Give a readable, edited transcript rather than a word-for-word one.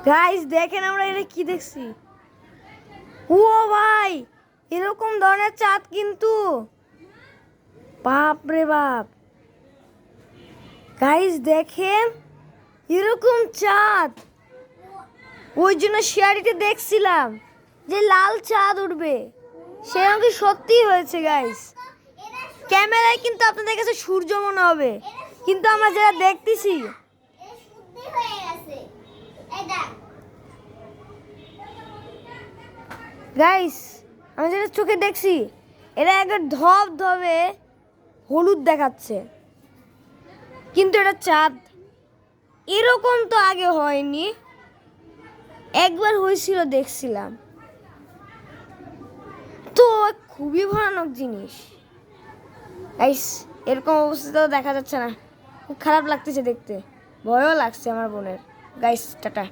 Guys দেখেন আমরা এটা কি দেখছি। ও ভাই, এরকম ধরনের চাঁদ কিন্তু, বাপ রে বাপ। গাইস দেখেন এরকম চাঁদ, ওই জন্য শিয়ারিতে দেখছিলাম যে লাল চাঁদ উঠবে, সেরকম কি সত্যি হয়েছে গাইস। ক্যামেরায় কিন্তু আপনাদের কাছে সূর্য মনে হবে, কিন্তু আমরা যেটা দেখতেছি গাইস, আমি যেটা চোখে দেখছি এটা একবার ধপ ধবে হলুদ দেখাচ্ছে, কিন্তু এটা চাঁদ। এরকম তো আগে হয়নি, একবার হয়েছিল দেখছিলাম তো, খুবই ভয়ানক জিনিস গাইস। এরকম অবস্থা দেখা যাচ্ছে না, খুব খারাপ লাগতেছে দেখতে, ভয়ও লাগছে আমার বোনের। Guys tata.